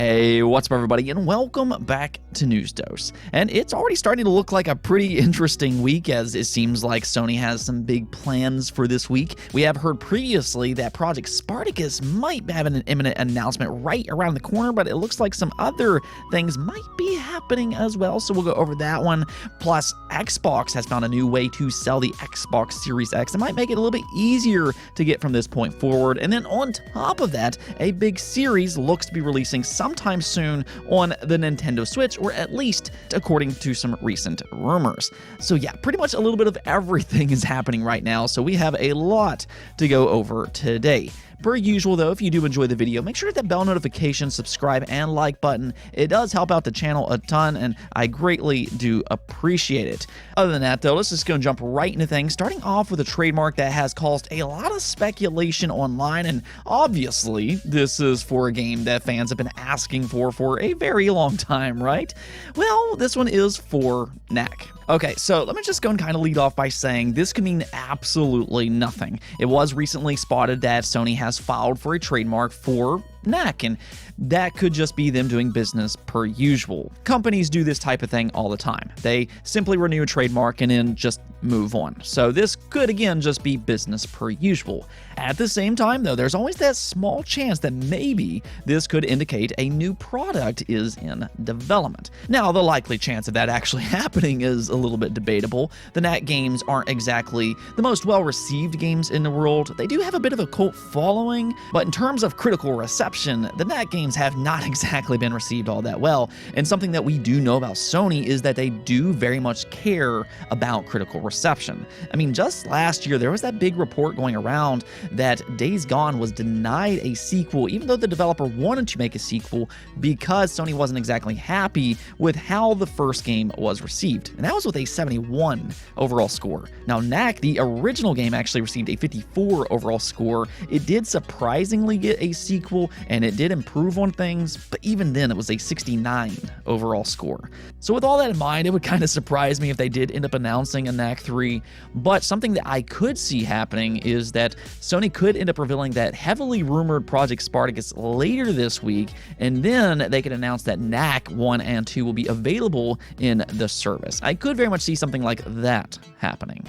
Hey, what's up everybody, and welcome back to News Dose. And it's already starting to look like a pretty interesting week, as it seems like Sony has some big plans for this week. We have heard previously that Project Spartacus might have an imminent announcement right around the corner, but it looks like some other things might be happening as well, so we'll go over that one. Plus, Xbox has found a new way to sell the Xbox Series X. It might make it a little bit easier to get from this point forward. And then on top of that, a big series looks to be releasing sometime soon on the Nintendo Switch, or at least according to some recent rumors. So yeah, pretty much a little bit of everything is happening right now, so we have a lot to go over today. Per usual though, if you do enjoy the video, make sure to hit that bell notification, subscribe, and like button. It does help out the channel a ton, and I greatly do appreciate it. Other than that though, let's just go and jump right into things, starting off with a trademark that has caused a lot of speculation online, and obviously this is for a game that fans have been asking for a very long time, right? Well, this one is for Knack. Okay, so let me just go and kind of lead off by saying this could mean absolutely nothing. It was recently spotted that Sony has filed for a trademark for Knack, and that could just be them doing business per usual. Companies do this type of thing all the time. They simply renew a trademark and then just move on. So this could again just be business per usual. At the same time though, there's always that small chance that maybe this could indicate a new product is in development. Now, the likely chance of that actually happening is a little bit debatable. The Knack games aren't exactly the most well-received games in the world. They do have a bit of a cult following, but in terms of critical reception, the Knack games have not exactly been received all that well. And something that we do know about Sony is that they do very much care about critical reception. I mean, just last year, there was that big report going around that Days Gone was denied a sequel, even though the developer wanted to make a sequel, because Sony wasn't exactly happy with how the first game was received. And that was with a 71 overall score. Now, Knack, the original game, actually received a 54 overall score. It did surprisingly get a sequel, and it did improve on things, but even then it was a 69 overall score. So with all that in mind, it would kind of surprise me if they did end up announcing a Knack 3, but something that I could see happening is that Sony could end up revealing that heavily rumored Project Spartacus later this week, and then they could announce that Knack 1 and 2 will be available in the service. I could very much see something like that happening.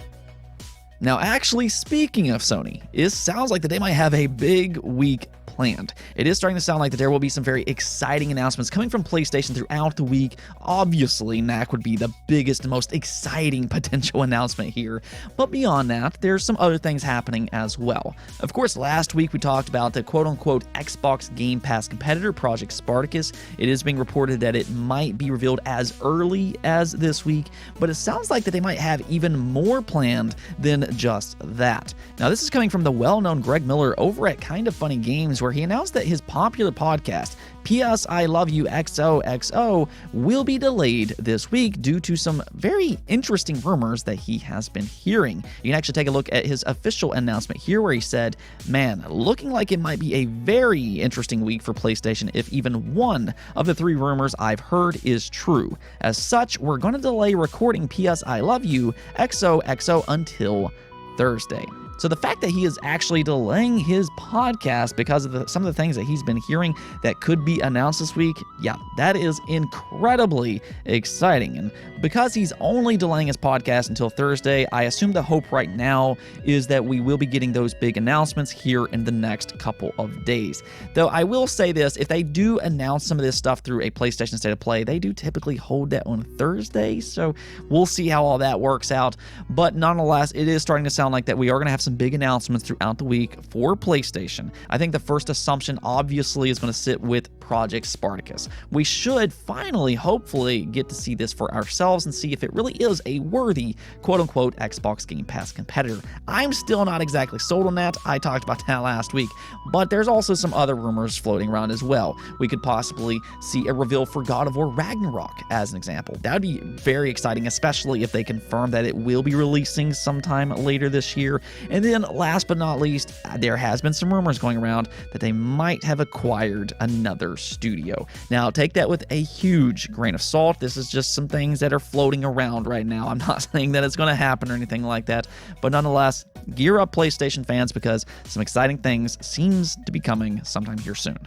Now, actually, speaking of Sony, it sounds like that they might have a big week planned. It is starting to sound like that there will be some very exciting announcements coming from PlayStation throughout the week. Obviously, Knack would be the biggest and most exciting potential announcement here, but beyond that, there's some other things happening as well. Of course, last week we talked about the quote-unquote Xbox Game Pass competitor, Project Spartacus. It is being reported that it might be revealed as early as this week, but it sounds like that they might have even more planned than just that. Now, this is coming from the well-known Greg Miller over at Kind of Funny Games, where he announced that his popular podcast, PS I Love You XOXO, will be delayed this week due to some very interesting rumors that he has been hearing. You can actually take a look at his official announcement here, where he said, "Man, looking like it might be a very interesting week for PlayStation if even one of the 3 rumors I've heard is true. As such, we're going to delay recording PS I Love You XOXO until Thursday." So the fact that he is actually delaying his podcast because of some of the things that he's been hearing that could be announced this week, yeah, that is incredibly exciting. And because he's only delaying his podcast until Thursday, I assume the hope right now is that we will be getting those big announcements here in the next couple of days. Though I will say this, if they do announce some of this stuff through a PlayStation State of Play, they do typically hold that on Thursday, so we'll see how all that works out. But nonetheless, it is starting to sound like that we are going to have some big announcements throughout the week for PlayStation. I think the first assumption obviously is going to sit with Project Spartacus. We should finally, hopefully, get to see this for ourselves and see if it really is a worthy quote-unquote Xbox Game Pass competitor. I'm still not exactly sold on that. I talked about that last week, but there's also some other rumors floating around as well. We could possibly see a reveal for God of War Ragnarok as an example. That would be very exciting, especially if they confirm that it will be releasing sometime later this year. And then last but not least, there has been some rumors going around that they might have acquired another studio. Now, take that with a huge grain of salt. This is just some things that are floating around right now. I'm not saying that it's going to happen or anything like that, but nonetheless, gear up PlayStation fans, because some exciting things seems to be coming sometime here soon.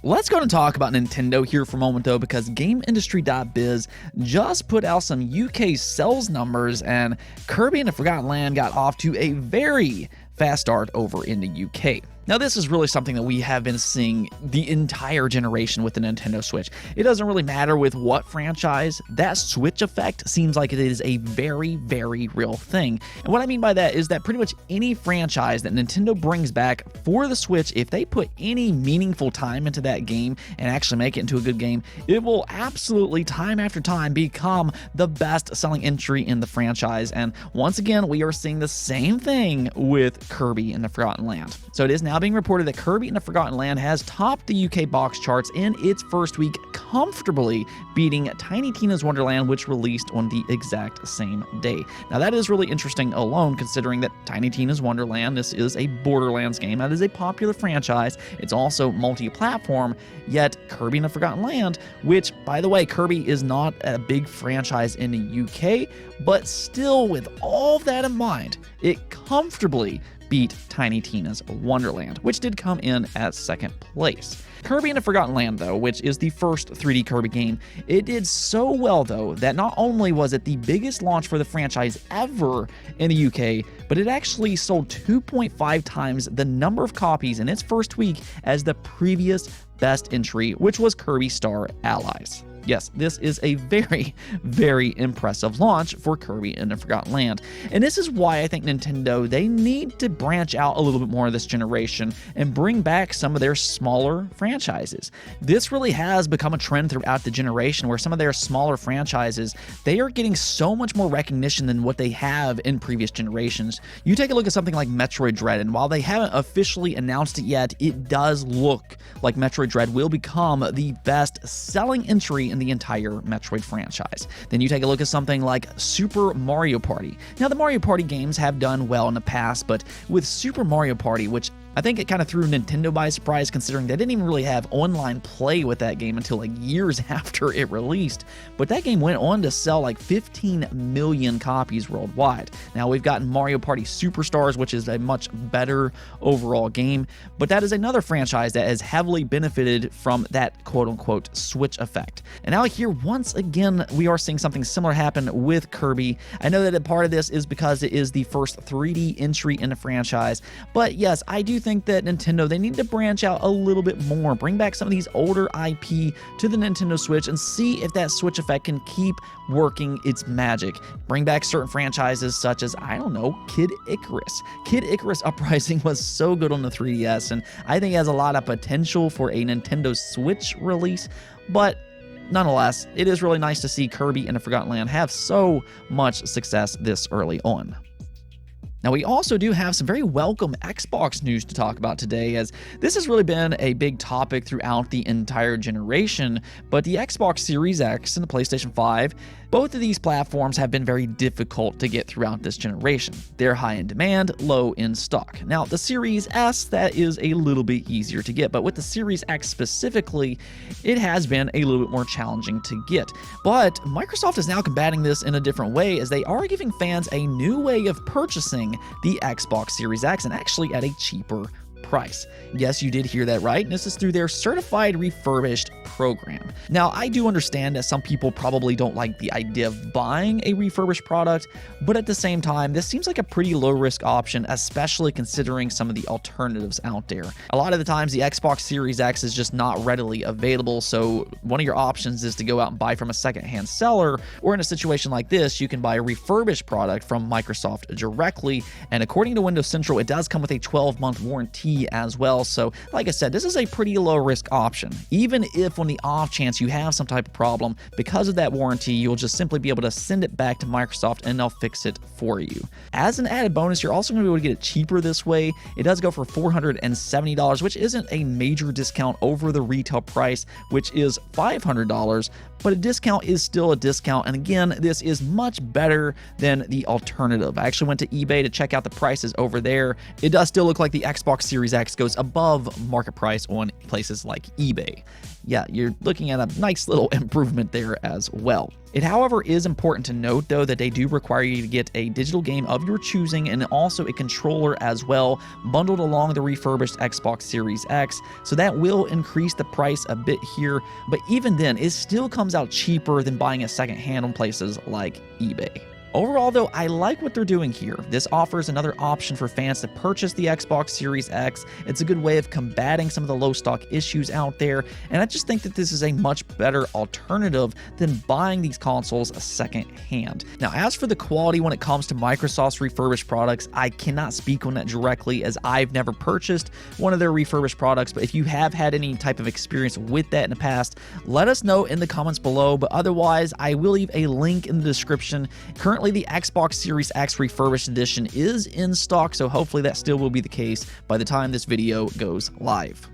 Let's go and talk about Nintendo here for a moment though, because GameIndustry.biz just put out some UK sales numbers, and Kirby and the Forgotten Land got off to a very fast start over in the UK. Now, this is really something that we have been seeing the entire generation with the Nintendo Switch. It doesn't really matter with what franchise, that Switch effect seems like it is a very, very real thing. And what I mean by that is that pretty much any franchise that Nintendo brings back for the Switch, if they put any meaningful time into that game and actually make it into a good game, it will absolutely, time after time, become the best-selling entry in the franchise. And once again, we are seeing the same thing with Kirby and the Forgotten Land. So it is now being reported that Kirby and the Forgotten Land has topped the UK box charts in its first week, comfortably beating Tiny Tina's Wonderland, which released on the exact same day. Now that is really interesting alone, considering that Tiny Tina's Wonderland, this is a Borderlands game, that is a popular franchise, it's also multi-platform, yet Kirby and the Forgotten Land, which, by the way, Kirby is not a big franchise in the UK, but still, with all that in mind, it comfortably beat Tiny Tina's Wonderland, which did come in at second place. Kirby and the Forgotten Land, though, which is the first 3D Kirby game, it did so well, though, that not only was it the biggest launch for the franchise ever in the UK, but it actually sold 2.5 times the number of copies in its first week as the previous best entry, which was Kirby Star Allies. Yes, this is a very, very impressive launch for Kirby and the Forgotten Land. And this is why I think Nintendo, they need to branch out a little bit more this generation and bring back some of their smaller franchises. This really has become a trend throughout the generation where some of their smaller franchises, they are getting so much more recognition than what they have in previous generations. You take a look at something like Metroid Dread, and while they haven't officially announced it yet, it does look like Metroid Dread will become the best-selling entry in the entire Metroid franchise. Then you take a look at something like Super Mario Party. Now, the Mario Party games have done well in the past, but with Super Mario Party, which I think it kind of threw Nintendo by surprise, considering they didn't even really have online play with that game until like years after it released. But that game went on to sell like 15 million copies worldwide. Now we've gotten Mario Party Superstars, which is a much better overall game, but that is another franchise that has heavily benefited from that quote-unquote Switch effect. And now here, once again, we are seeing something similar happen with Kirby. I know that a part of this is because it is the first 3D entry in the franchise, but yes, I do think that Nintendo, they need to branch out a little bit more, bring back some of these older IP to the Nintendo Switch and see if that Switch effect can keep working its magic. Bring back certain franchises such as, I don't know, Kid Icarus. Kid Icarus Uprising was so good on the 3DS, and I think it has a lot of potential for a Nintendo Switch release, but nonetheless, it is really nice to see Kirby and the Forgotten Land have so much success this early on. Now, we also do have some very welcome Xbox news to talk about today, as this has really been a big topic throughout the entire generation, but the Xbox Series X and the PlayStation 5, both of these platforms have been very difficult to get throughout this generation. They're high in demand, low in stock. Now, the Series S, that is a little bit easier to get, but with the Series X specifically, it has been a little bit more challenging to get. But Microsoft is now combating this in a different way, as they are giving fans a new way of purchasing the Xbox Series X, and actually at a cheaper price. Yes, you did hear that right. This is through their certified refurbished program. Now, I do understand that some people probably don't like the idea of buying a refurbished product, but at the same time, this seems like a pretty low-risk option, especially considering some of the alternatives out there. A lot of the times, the Xbox Series X is just not readily available, so one of your options is to go out and buy from a secondhand seller, or in a situation like this, you can buy a refurbished product from Microsoft directly, and according to Windows Central, it does come with a 12-month warranty as well. So like I said, this is a pretty low risk option. Even if on the off chance you have some type of problem, because of that warranty, you'll just simply be able to send it back to Microsoft and they'll fix it for you. As an added bonus, you're also going to be able to get it cheaper this way. It does go for $470, which isn't a major discount over the retail price, which is $500, but a discount is still a discount. And again, this is much better than the alternative. I actually went to eBay to check out the prices over there. It does still look like the Xbox Series Series X goes above market price on places like eBay. Yeah, you're looking at a nice little improvement there as well. It, however, is important to note, though, that they do require you to get a digital game of your choosing and also a controller as well, bundled along the refurbished Xbox Series X, so that will increase the price a bit here, but even then, it still comes out cheaper than buying a second-hand on places like eBay. Overall, though, I like what they're doing here. This offers another option for fans to purchase the Xbox Series X. It's a good way of combating some of the low stock issues out there, and I just think that this is a much better alternative than buying these consoles second hand. Now, as for the quality when it comes to Microsoft's refurbished products, I cannot speak on that directly as I've never purchased one of their refurbished products, but if you have had any type of experience with that in the past, let us know in the comments below, but otherwise, I will leave a link in the description. Currently, the Xbox Series X Refurbished Edition is in stock, so hopefully that still will be the case by the time this video goes live.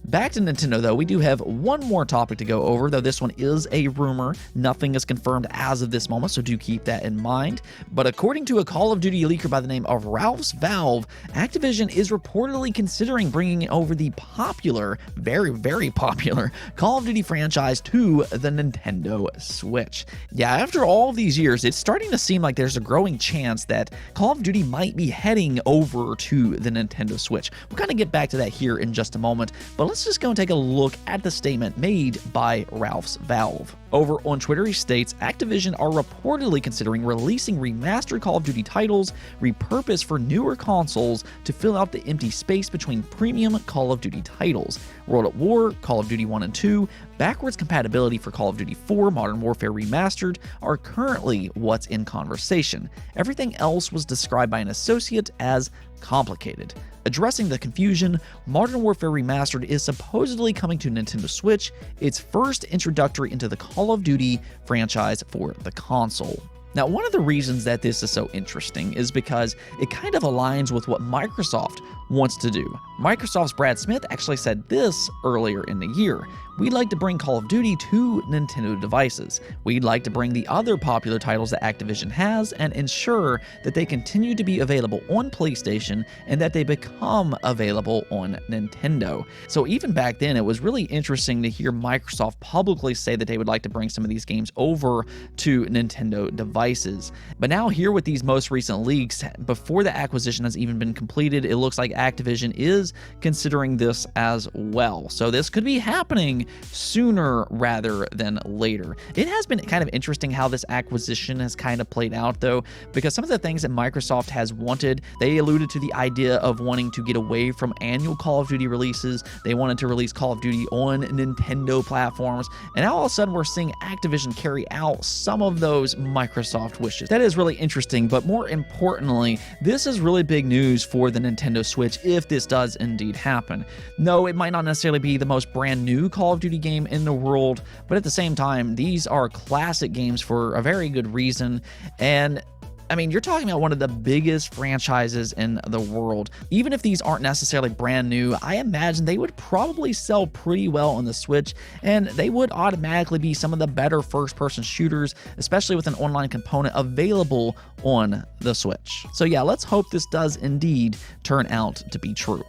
Back to Nintendo, though, we do have one more topic to go over, though this one is a rumor. Nothing is confirmed as of this moment, so do keep that in mind. But according to a Call of Duty leaker by the name of Ralph's Valve, Activision is reportedly considering bringing over the popular, very, very popular Call of Duty franchise to the Nintendo Switch. Yeah, after all of these years, it's starting to seem like there's a growing chance that Call of Duty might be heading over to the Nintendo Switch. We'll kind of get back to that here in just a moment, but let's just go and take a look at the statement made by Ralph's Valve. Over on Twitter, he states, Activision are reportedly considering releasing remastered Call of Duty titles repurposed for newer consoles to fill out the empty space between premium Call of Duty titles. World at War, Call of Duty 1 and 2, backwards compatibility for Call of Duty 4 Modern Warfare Remastered are currently what's in conversation. Everything else was described by an associate as complicated. Addressing the confusion, Modern Warfare Remastered is supposedly coming to Nintendo Switch, its first introductory into the Call of Duty franchise for the console. Now, one of the reasons that this is so interesting is because it kind of aligns with what Microsoft wants to do. Microsoft's Brad Smith actually said this earlier in the year. We'd like to bring Call of Duty to Nintendo devices. We'd like to bring the other popular titles that Activision has and ensure that they continue to be available on PlayStation and that they become available on Nintendo. So even back then, it was really interesting to hear Microsoft publicly say that they would like to bring some of these games over to Nintendo devices. But now here with these most recent leaks, before the acquisition has even been completed, it looks like Activision is considering this as well. So this could be happening sooner rather than later. It has been kind of interesting how this acquisition has kind of played out, though, because some of the things that Microsoft has wanted, they alluded to the idea of wanting to get away from annual Call of Duty releases. They wanted to release Call of Duty on Nintendo platforms, and now all of a sudden we're seeing Activision carry out some of those Microsoft wishes. That is really interesting, but more importantly, this is really big news for the Nintendo Switch if this does indeed happen. No, it might not necessarily be the most brand new Call of Duty game in the world, but at the same time, these are classic games for a very good reason. And I mean, you're talking about one of the biggest franchises in the world. Even if these aren't necessarily brand new, I imagine they would probably sell pretty well on the Switch, and they would automatically be some of the better first-person shooters, especially with an online component available on the Switch. So yeah, let's hope this does indeed turn out to be true.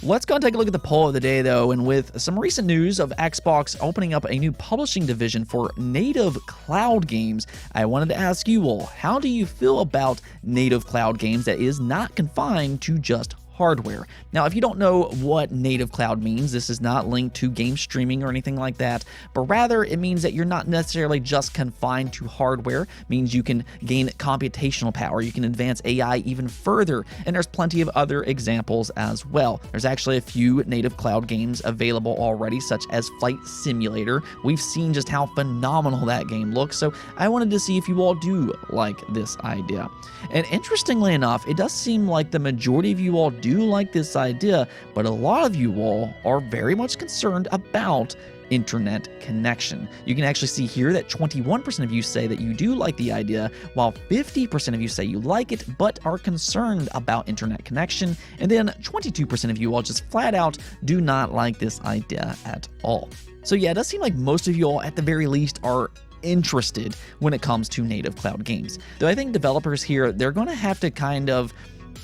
Let's go and take a look at the poll of the day, though, and with some recent news of Xbox opening up a new publishing division for native cloud games, I wanted to ask you all, how do you feel about native cloud games that is not confined to just hardware? Now, if you don't know what native cloud means, this is not linked to game streaming or anything like that, but rather it means that you're not necessarily just confined to hardware. It means you can gain computational power, you can advance AI even further, and there's plenty of other examples as well. There's actually a few native cloud games available already, such as Flight Simulator. We've seen just how phenomenal that game looks, so I wanted to see if you all do like this idea. And interestingly enough, it does seem like the majority of you all do like this idea, but a lot of you all are very much concerned about internet connection. You can actually see here that 21% of you say that you do like the idea, while 50% of you say you like it but are concerned about internet connection, and then 22% of you all just flat out do not like this idea at all. So yeah, it does seem like most of you all at the very least are interested when it comes to native cloud games. Though I think developers here, they're going to have to kind of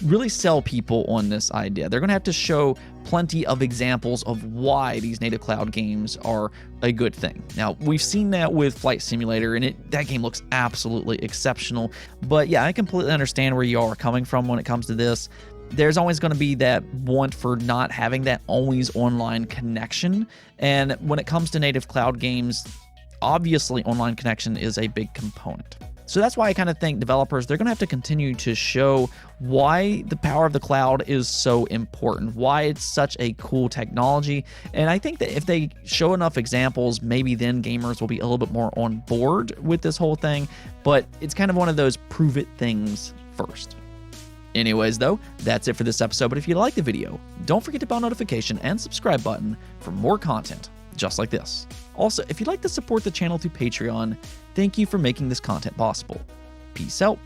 really sell people on this idea. They're going to have to show plenty of examples of why these native cloud games are a good thing. Now, we've seen that with Flight Simulator, and that game looks absolutely exceptional. But yeah, I completely understand where you are coming from when it comes to this. There's always going to be that want for not having that always online connection. And when it comes to native cloud games, obviously online connection is a big component. So that's why I kind of think developers, they're going to have to continue to show why the power of the cloud is so important, why it's such a cool technology. And I think that if they show enough examples, maybe then gamers will be a little bit more on board with this whole thing. But it's kind of one of those prove it things first. Anyways, though, that's it for this episode. But if you liked the video, don't forget to bell notification and subscribe button for more content just like this. Also, if you'd like to support the channel through Patreon, thank you for making this content possible. Peace out.